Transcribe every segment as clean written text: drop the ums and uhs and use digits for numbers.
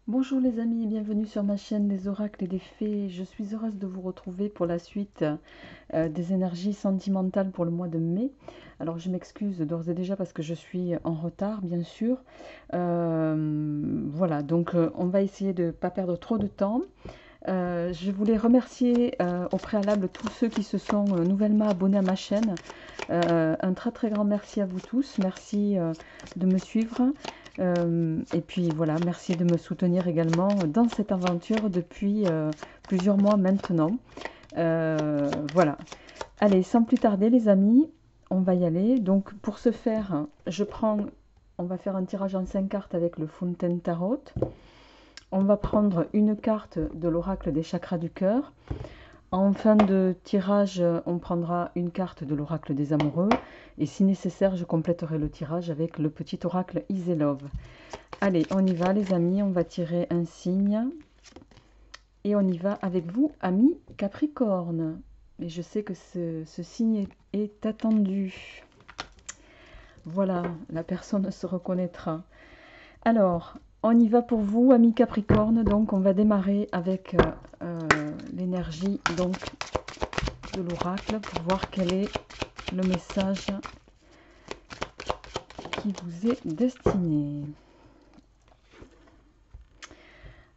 Bonjour les amis, bienvenue sur ma chaîne des oracles et des fées. Je suis heureuse de vous retrouver pour la suite des énergies sentimentales pour le mois de mai. Alors je m'excuse d'ores et déjà parce que je suis en retard, bien sûr. Voilà, donc on va essayer de ne pas perdre trop de temps. Je voulais remercier au préalable tous ceux qui se sont nouvellement abonnés à ma chaîne. Un très très grand merci à vous tous. Merci de me suivre. Et puis voilà, merci de me soutenir également dans cette aventure depuis plusieurs mois maintenant. Voilà. Allez, sans plus tarder les amis, on va y aller. Donc pour ce faire, on va faire un tirage en 5 cartes avec le Fontaine Tarot. On va prendre une carte de l'oracle des chakras du cœur. En fin de tirage, on prendra une carte de l'oracle des amoureux. Et si nécessaire, je compléterai le tirage avec le petit oracle Iselove. Allez, on y va les amis, on va tirer un signe. Et on y va avec vous, amis Capricorne. Et je sais que ce signe est attendu. Voilà, la personne se reconnaîtra. Alors, on y va pour vous, amis Capricorne. Donc, on va démarrer avec l'énergie donc de l'oracle pour voir quel est le message qui vous est destiné.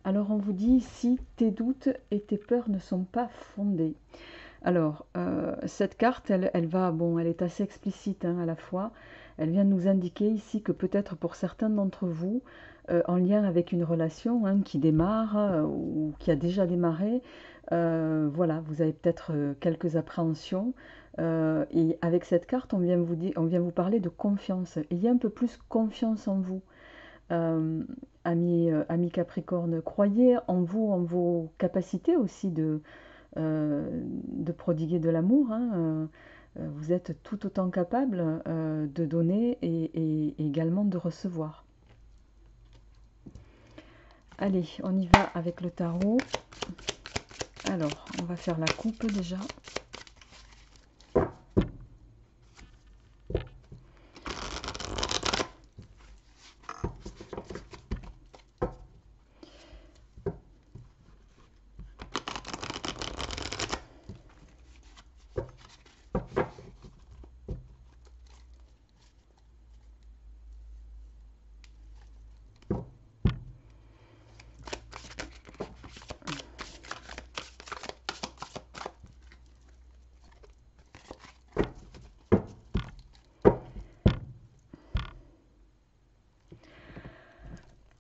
Alors, on vous dit si tes doutes et tes peurs ne sont pas fondés. Alors, cette carte, elle va, bon, elle est assez explicite hein, à la fois. Elle vient nous indiquer ici que peut-être pour certains d'entre vous, en lien avec une relation hein, qui démarre ou qui a déjà démarré, voilà, vous avez peut-être quelques appréhensions. Et avec cette carte, on vient vous parler de confiance. Ayez un peu plus confiance en vous, amis Capricorne. Croyez en vous, en vos capacités aussi de prodiguer de l'amour. Hein. Vous êtes tout autant capable de donner et également de recevoir. Allez, on y va avec le tarot. Alors, on va faire la coupe déjà.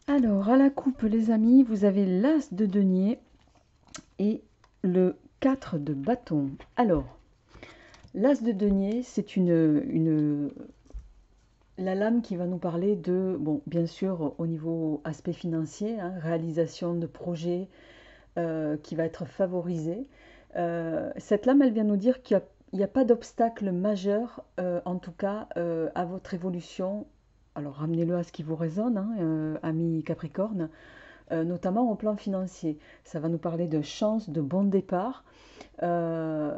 Alors, à la coupe, les amis, vous avez l'as de denier et le 4 de bâton. Alors, l'as de denier, c'est la lame qui va nous parler de, bon, bien sûr, au niveau aspect financier, hein, réalisation de projets qui va être favorisée. Cette lame, elle vient nous dire qu'il n'y a pas d'obstacle majeur, en tout cas, à votre évolution. Alors, ramenez-le à ce qui vous résonne, hein, ami Capricorne, notamment au plan financier. Ça va nous parler de chance, de bon départ. L'as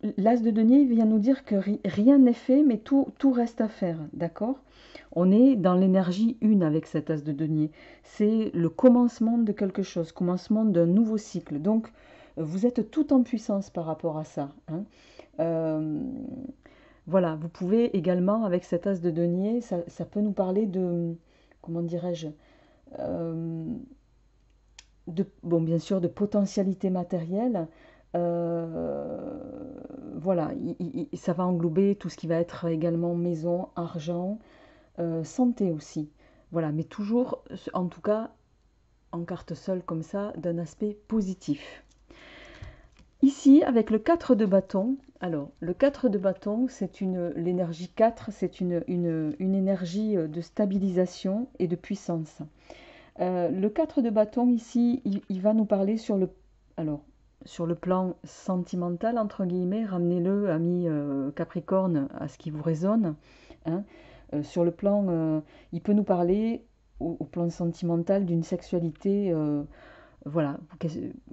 de denier vient nous dire que rien n'est fait, mais tout reste à faire, d'accord? On est dans l'énergie une avec cet as de denier. C'est le commencement de quelque chose, commencement d'un nouveau cycle. Donc, vous êtes tout en puissance par rapport à ça. Hein. Euh, voilà, vous pouvez également, avec cet as de denier, ça peut nous parler de, comment dirais-je, euh, bon, bien sûr, de potentialité matérielle. Euh, voilà, ça va englober tout ce qui va être également maison, argent, santé aussi. Voilà, mais toujours, en tout cas, en carte seule comme ça, d'un aspect positif. Ici, avec le 4 de bâton, alors le 4 de bâton, c'est l'énergie 4, c'est une énergie de stabilisation et de puissance. Le 4 de bâton ici, il va nous parler alors, sur le plan sentimental, entre guillemets, ramenez-le, ami Capricorne, à ce qui vous résonne. Hein. Sur le plan, il peut nous parler au plan sentimental d'une sexualité voilà,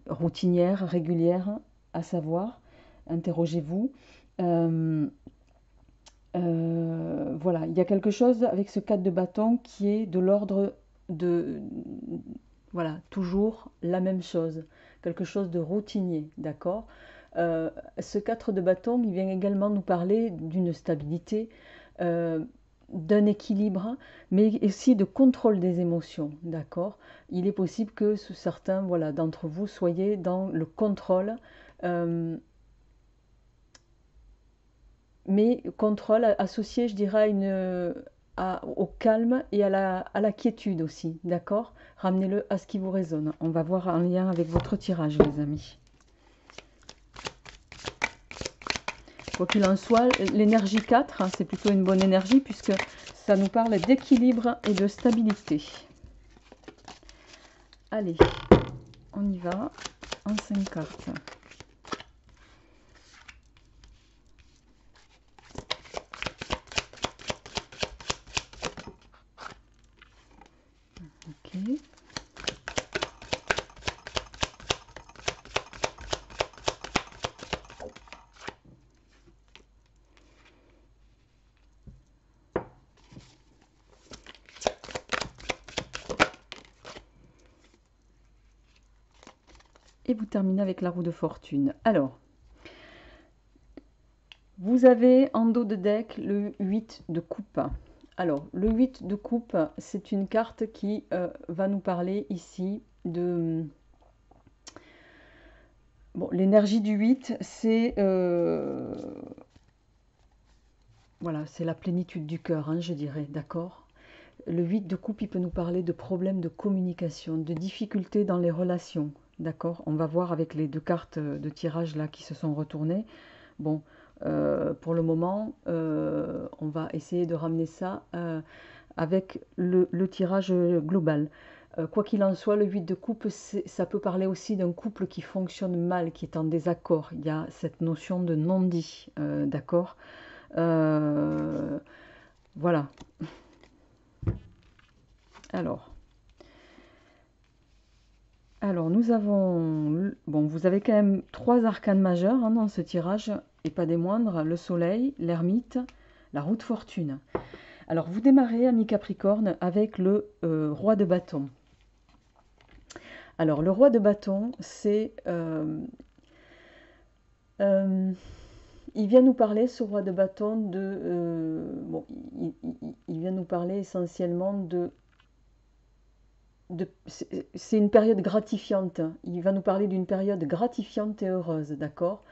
routinière, régulière, à savoir, interrogez-vous. Euh, voilà, il y a quelque chose avec ce 4 de bâton qui est de l'ordre de, voilà, toujours la même chose, quelque chose de routinier, d'accord? Ce 4 de bâton, il vient également nous parler d'une stabilité, euh, d'un équilibre, mais aussi de contrôle des émotions, d'accord? Il est possible que certains, voilà, d'entre vous soyez dans le contrôle, euh, mais contrôle associé, je dirais, au calme et à la quiétude aussi, d'accord? Ramenez-le à ce qui vous résonne. On va voir en lien avec votre tirage, les amis. Quoi qu'il en soit, l'énergie 4, hein, c'est plutôt une bonne énergie puisque ça nous parle d'équilibre et de stabilité. Allez, on y va en 5 cartes. Ok. Et vous terminez avec la roue de fortune. Alors, vous avez en dos de deck le 8 de coupe. Alors, le 8 de coupe, c'est une carte qui va nous parler ici de... Bon, l'énergie du 8, c'est voilà, c'est la plénitude du cœur, hein, je dirais, d'accord? Le 8 de coupe, il peut nous parler de problèmes de communication, de difficultés dans les relations, d'accord? On va voir avec les deux cartes de tirage là qui se sont retournées. Bon, pour le moment, on va essayer de ramener ça avec le tirage global. Quoi qu'il en soit, le 8 de coupe, ça peut parler aussi d'un couple qui fonctionne mal, qui est en désaccord. Il y a cette notion de non-dit, d'accord? Euh, voilà. Alors, nous avons... Bon, vous avez quand même 3 arcanes majeurs hein, dans ce tirage, et pas des moindres, le soleil, l'ermite, la roue de fortune. Alors, vous démarrez, ami Capricorne, avec le roi de bâton. Alors, le roi de bâton, c'est... il vient nous parler, ce roi de bâton, bon, il vient nous parler essentiellement c'est une période gratifiante. Il va nous parler d'une période gratifiante et heureuse, d'accord?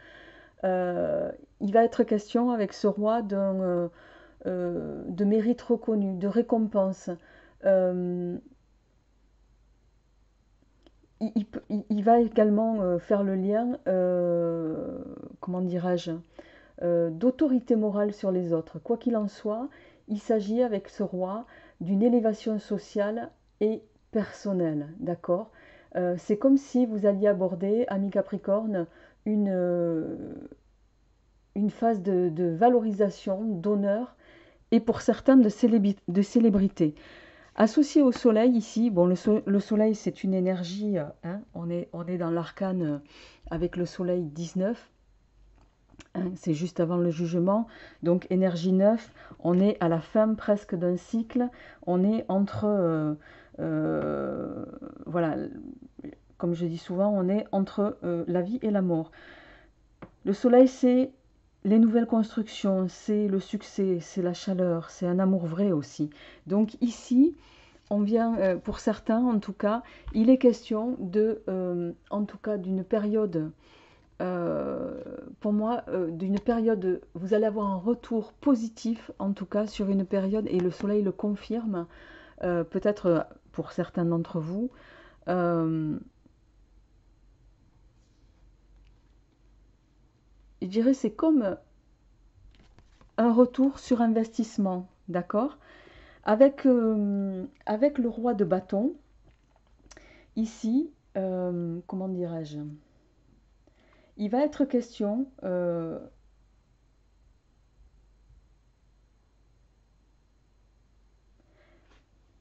Il va être question avec ce roi de mérite reconnu, de récompense. Euh, il va également faire le lien, comment dirais-je, d'autorité morale sur les autres. Quoi qu'il en soit, il s'agit avec ce roi d'une élévation sociale et personnelle, d'accord? C'est comme si vous alliez aborder, ami Capricorne, une, euh, une phase de valorisation, d'honneur et pour certains de célébrité. Associé au soleil ici, bon, le soleil c'est une énergie, hein, on est dans l'arcane avec le soleil 19, hein, c'est juste avant le jugement, donc énergie 9, on est à la fin presque d'un cycle, on est entre, voilà, comme je dis souvent, on est entre la vie et la mort. Le soleil c'est les nouvelles constructions, c'est le succès, c'est la chaleur, c'est un amour vrai aussi. Donc ici, on vient, pour certains en tout cas, il est question en tout cas d'une période, pour moi, d'une période, vous allez avoir un retour positif en tout cas sur une période, et le soleil le confirme, peut-être pour certains d'entre vous. euh, je dirais c'est comme un retour sur investissement, d'accord? Avec le roi de bâton, ici, comment dirais-je? Il va être question,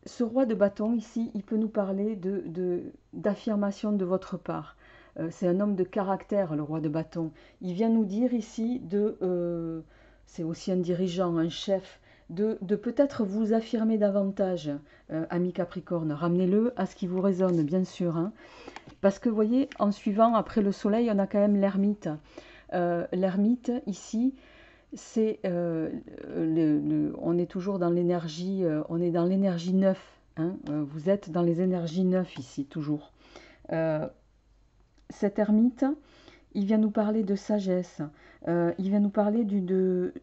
ce roi de bâton ici, il peut nous parler d'affirmation de votre part. C'est un homme de caractère, le roi de bâton. Il vient nous dire ici c'est aussi un dirigeant, un chef, de peut-être vous affirmer davantage, ami Capricorne. Ramenez-le à ce qui vous résonne, bien sûr, hein. Parce que, vous voyez, en suivant, après le soleil, on a quand même l'ermite. L'ermite, ici, c'est on est toujours dans l'énergie, on est dans l'énergie 9, hein, vous êtes dans les énergies 9 ici, toujours. Euh, Cet ermite, il vient nous parler de sagesse, il vient nous parler de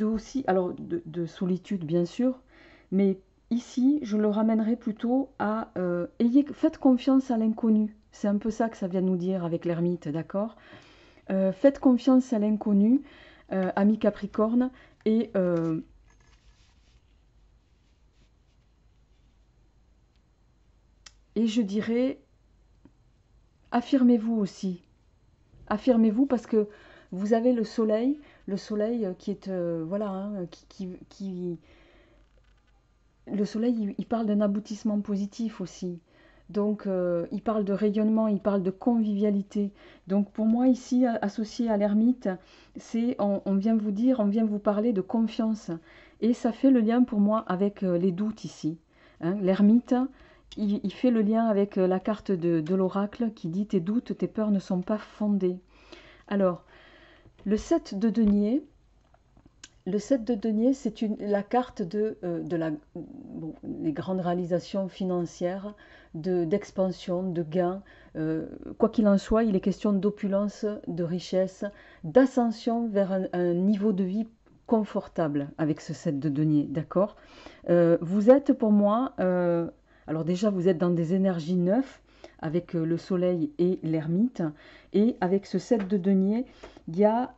aussi, alors de solitude bien sûr, mais ici je le ramènerai plutôt à faites confiance à l'inconnu. C'est un peu ça que ça vient nous dire avec l'ermite, d'accord? Faites confiance à l'inconnu, ami Capricorne, et, euh, et je dirais, affirmez-vous aussi. Affirmez-vous parce que vous avez le soleil qui est, voilà, hein, le soleil, il parle d'un aboutissement positif aussi. Donc, il parle de rayonnement, il parle de convivialité. Donc, pour moi, ici, associé à l'ermite, c'est, on vient vous dire, on vient vous parler de confiance. Et ça fait le lien pour moi avec les doutes ici, hein. L'ermite, il fait le lien avec la carte de l'oracle qui dit tes doutes, tes peurs ne sont pas fondées. Alors, le 7 de denier, le 7 de denier, c'est la carte bon, les grandes réalisations financières, d'expansion, de gains. Quoi qu'il en soit, il est question d'opulence, de richesse, d'ascension vers un niveau de vie confortable avec ce 7 de denier, d'accord? Vous êtes pour moi, alors déjà vous êtes dans des énergies neuves avec le soleil et l'ermite, et avec ce 7 de denier, il y a...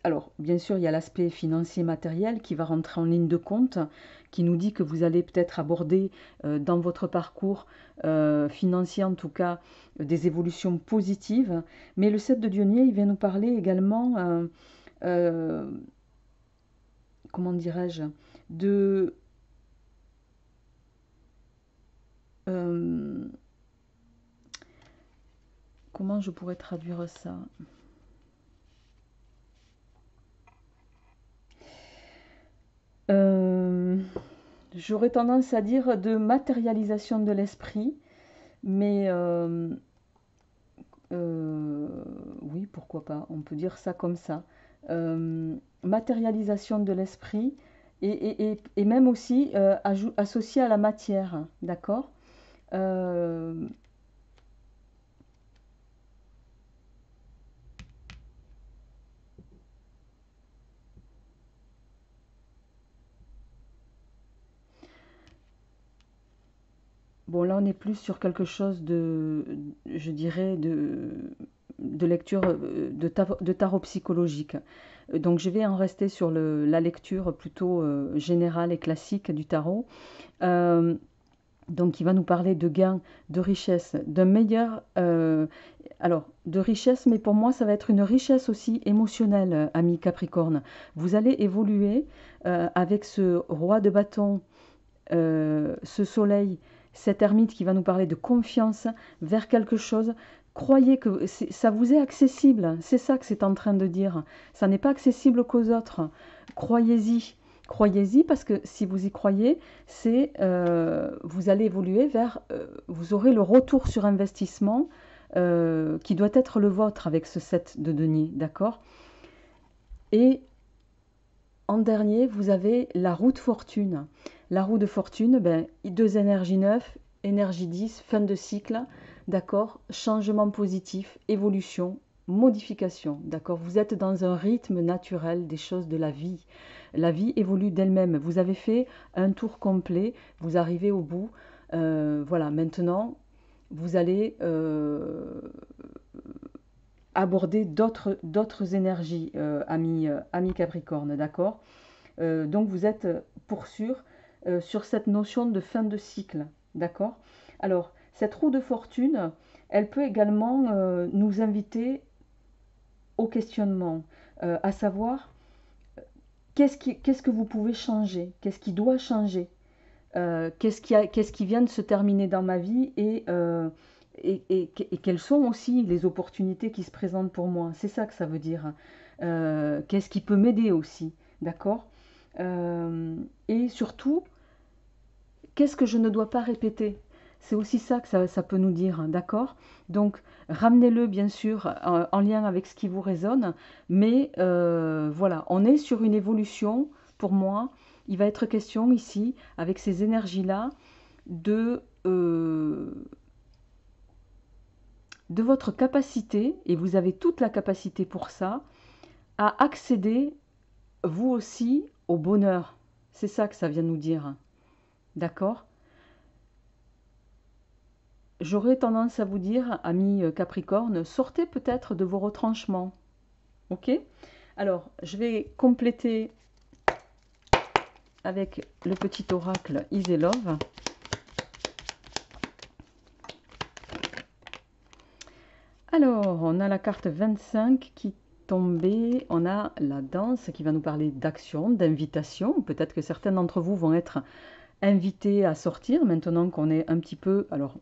alors, bien sûr, il y a l'aspect financier matériel qui va rentrer en ligne de compte, qui nous dit que vous allez peut-être aborder dans votre parcours financier, en tout cas, des évolutions positives. Mais le 7 de denier, il vient nous parler également, euh, comment dirais-je, de... euh, comment je pourrais traduire ça? Euh, J'aurais tendance à dire de matérialisation de l'esprit, mais oui, pourquoi pas, on peut dire ça comme ça. Matérialisation de l'esprit et même aussi associé à la matière, d'accord? Euh, bon, là, on est plus sur quelque chose je dirais, de lecture de tarot psychologique. Donc, je vais en rester sur la lecture plutôt générale et classique du tarot. Euh, Donc, il va nous parler de gains, de richesse, d'un meilleur... alors, de richesse, mais pour moi, ça va être une richesse aussi émotionnelle, ami Capricorne. Vous allez évoluer avec ce roi de bâton, ce soleil, cet ermite qui va nous parler de confiance vers quelque chose. Croyez que ça vous est accessible. C'est ça que c'est en train de dire. Ça n'est pas accessible qu'aux autres. Croyez-y. Croyez-y parce que si vous y croyez, c'est vous allez évoluer vers, vous aurez le retour sur investissement qui doit être le vôtre avec ce 7 de denier, d'accord? Et en dernier, vous avez la roue de fortune. La roue de fortune, ben, deux énergies 9, énergie 10, fin de cycle, d'accord? Changement positif, évolution, modification, d'accord? Vous êtes dans un rythme naturel des choses de la vie. La vie évolue d'elle-même. Vous avez fait un tour complet, vous arrivez au bout. Voilà, maintenant, vous allez aborder d'autres énergies, ami Capricorne, d'accord? Donc vous êtes pour sûr sur cette notion de fin de cycle, d'accord? Alors, cette roue de fortune, elle peut également nous inviter au questionnement, à savoir qu'est-ce que vous pouvez changer, qu'est-ce qui doit changer, qu'est-ce qui vient de se terminer dans ma vie et quelles sont aussi les opportunités qui se présentent pour moi. C'est ça que ça veut dire. Qu'est-ce qui peut m'aider aussi, d'accord? Et surtout, qu'est-ce que je ne dois pas répéter? C'est aussi ça que ça peut nous dire, d'accord? Donc, ramenez-le bien sûr en lien avec ce qui vous résonne, mais voilà, on est sur une évolution. Pour moi, il va être question ici, avec ces énergies-là, de votre capacité, et vous avez toute la capacité pour ça, à accéder, vous aussi, au bonheur. C'est ça que ça vient nous dire, d'accord? J'aurais tendance à vous dire, amis Capricorne, sortez peut-être de vos retranchements. Ok? Alors, je vais compléter avec le petit oracle Iselove. Alors, on a la carte 25 qui tombait. On a la danse qui va nous parler d'action, d'invitation. Peut-être que certains d'entre vous vont être invités à sortir maintenant qu'on est un petit peu... Alors,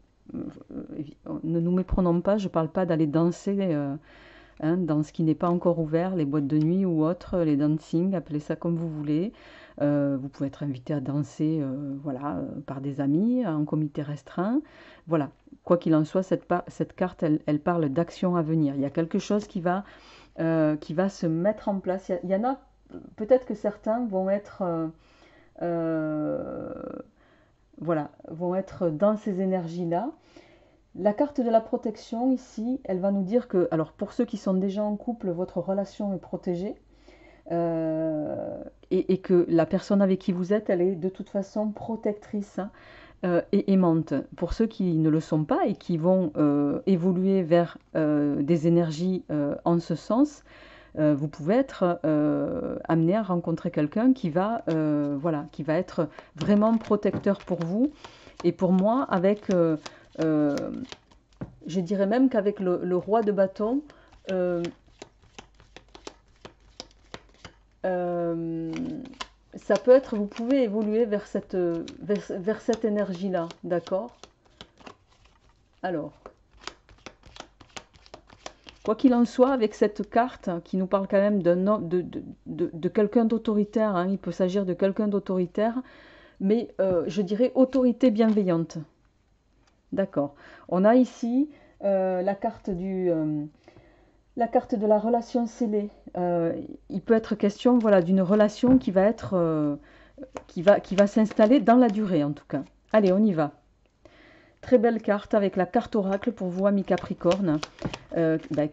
ne nous méprenons pas, je ne parle pas d'aller danser dans ce qui n'est pas encore ouvert, les boîtes de nuit ou autres, les dancing, appelez ça comme vous voulez. Vous pouvez être invité à danser voilà, par des amis, en comité restreint. Voilà, quoi qu'il en soit, cette carte, elle parle d'action à venir. Il y a quelque chose qui va se mettre en place. Il y en a, peut-être que certains vont être... voilà, vont être dans ces énergies-là. La carte de la protection ici, elle va nous dire que, alors pour ceux qui sont déjà en couple, votre relation est protégée et que la personne avec qui vous êtes, elle est de toute façon protectrice et aimante. Pour ceux qui ne le sont pas et qui vont évoluer vers des énergies en ce sens, vous pouvez être amené à rencontrer quelqu'un qui va, voilà, qui va être vraiment protecteur pour vous. Et pour moi, avec... je dirais même qu'avec le roi de bâton, ça peut être, vous pouvez évoluer vers cette énergie-là, d'accord? Alors, quoi qu'il en soit, avec cette carte qui nous parle quand même de quelqu'un d'autoritaire, hein, il peut s'agir de quelqu'un d'autoritaire, mais je dirais autorité bienveillante. D'accord. On a ici la carte la carte de la relation scellée. Il peut être question, voilà, d'une relation qui va être, qui va s'installer dans la durée en tout cas. Allez, on y va. Très belle carte avec la carte oracle pour vous, amis Capricorne. La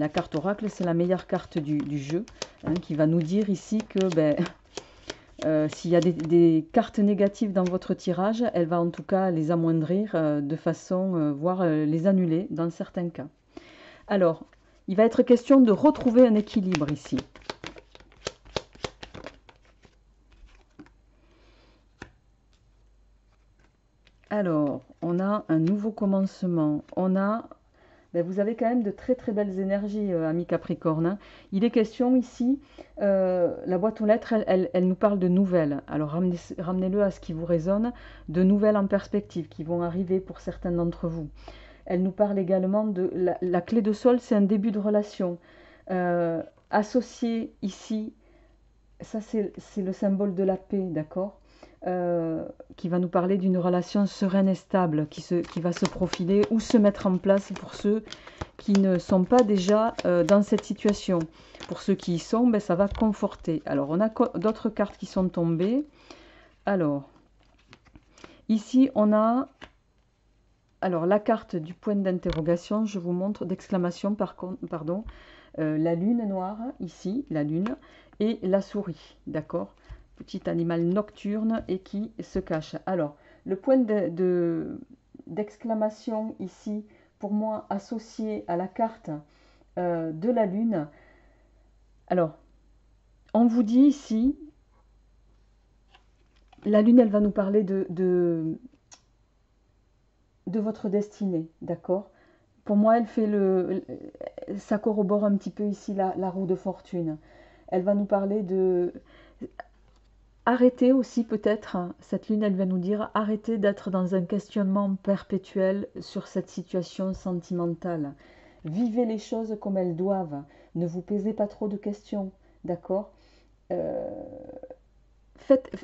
carte oracle, c'est la meilleure carte du jeu, hein, qui va nous dire ici que s'il y a des cartes négatives dans votre tirage, elle va en tout cas les amoindrir de façon, voire les annuler dans certains cas. Alors, il va être question de retrouver un équilibre ici. Alors, on a un nouveau commencement. On a... vous avez quand même de très très belles énergies, amis Capricorne, hein. Il est question ici, la boîte aux lettres, elle nous parle de nouvelles. Alors ramenez-le à ce qui vous résonne, de nouvelles en perspective qui vont arriver pour certains d'entre vous. Elle nous parle également de la clé de sol, c'est un début de relation. Associé ici, ça c'est le symbole de la paix, d'accord? Qui va nous parler d'une relation sereine et stable qui va se profiler ou se mettre en place pour ceux qui ne sont pas déjà dans cette situation. Pour ceux qui y sont, ça va conforter. Alors, on a d'autres cartes qui sont tombées. Alors, ici, on a alors la carte du point d'interrogation, je vous montre, d'exclamation, pardon, la lune noire, ici, la lune, et la souris, d'accord? Petit animal nocturne et qui se cache. Alors, le point d'exclamation ici, pour moi, associé à la carte de la lune. Alors, on vous dit ici, la lune, elle va nous parler de votre destinée, d'accord? Pour moi, elle fait ça corrobore un petit peu ici la roue de fortune. Elle va nous parler de... Arrêtez aussi peut-être, cette lune, elle va nous dire, arrêtez d'être dans un questionnement perpétuel sur cette situation sentimentale. Vivez les choses comme elles doivent. Ne vous posez pas trop de questions, d'accord? Euh,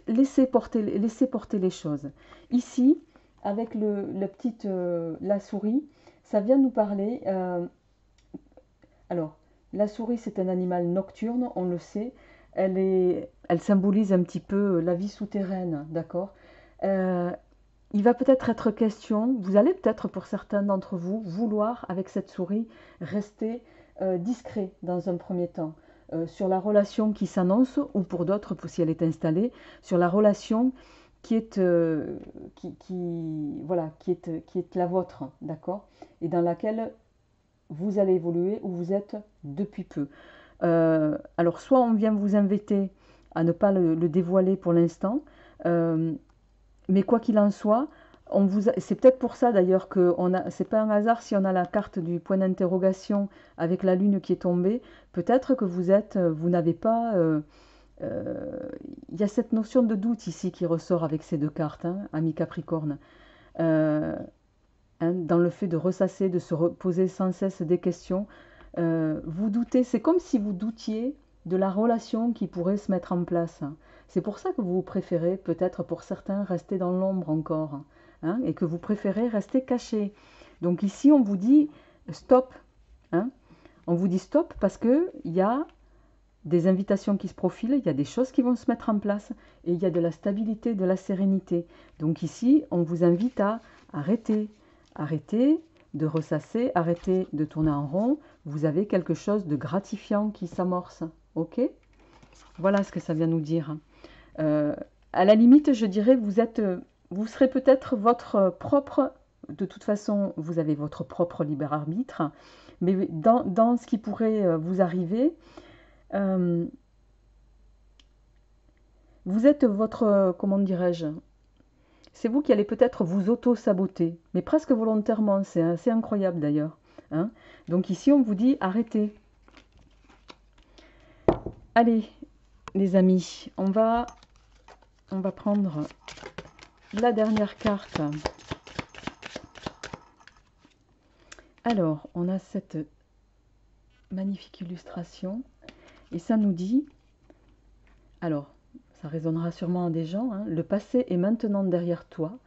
laissez porter les choses. Ici, avec la souris, ça vient nous parler. Alors, la souris, c'est un animal nocturne, on le sait. Elle symbolise un petit peu la vie souterraine, d'accord? Euh, il va peut-être être question, vous allez peut-être pour certains d'entre vous vouloir, avec cette souris, rester discret dans un premier temps sur la relation qui s'annonce, ou pour d'autres, si elle est installée, sur la relation qui est, voilà, qui est la vôtre, d'accord? Et dans laquelle vous allez évoluer où vous êtes depuis peu. Alors, soit on vient vous inviter à ne pas le dévoiler pour l'instant, mais quoi qu'il en soit, c'est peut-être pour ça d'ailleurs que c'est pas un hasard si on a la carte du point d'interrogation avec la lune qui est tombée. Peut-être que vous n'avez pas. Il y a cette notion de doute ici qui ressort avec ces deux cartes, hein, ami Capricorne. Euh, hein, dans le fait de ressasser, de se poser sans cesse des questions. Vous doutez, c'est comme si vous doutiez de la relation qui pourrait se mettre en place. C'est pour ça que vous préférez, peut-être pour certains, rester dans l'ombre encore, hein, et que vous préférez rester caché. Donc ici, on vous dit stop. Hein, on vous dit stop parce qu'il y a des invitations qui se profilent, il y a des choses qui vont se mettre en place et il y a de la stabilité, de la sérénité. Donc ici, on vous invite à arrêter, arrêter de ressasser, arrêter de tourner en rond. Vous avez quelque chose de gratifiant qui s'amorce. Ok? Voilà ce que ça vient nous dire. Euh, à la limite, je dirais, vous serez peut-être votre propre. De toute façon, vous avez votre propre libre arbitre, mais dans ce qui pourrait vous arriver, euh, vous êtes votre, comment dirais-je, c'est vous qui allez peut-être vous auto-saboter, mais presque volontairement, c'est assez incroyable d'ailleurs. Hein. Donc ici, on vous dit arrêtez. Allez, les amis, on va prendre la dernière carte. Alors, on a cette magnifique illustration, et ça nous dit, alors, ça résonnera sûrement à des gens, hein, le passé est maintenant derrière toi,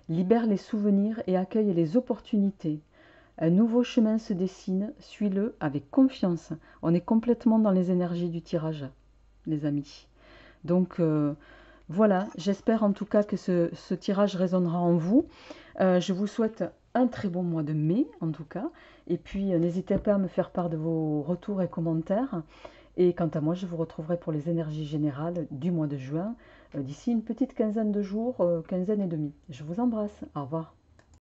libère les souvenirs et accueille les opportunités. Un nouveau chemin se dessine, suis-le avec confiance. On est complètement dans les énergies du tirage, les amis. Donc voilà, j'espère en tout cas que ce tirage résonnera en vous. Je vous souhaite un très bon mois de mai en tout cas. Et puis n'hésitez pas à me faire part de vos retours et commentaires. Et quant à moi, je vous retrouverai pour les énergies générales du mois de juin, d'ici une petite quinzaine de jours, quinzaine et demie. Je vous embrasse. Au revoir.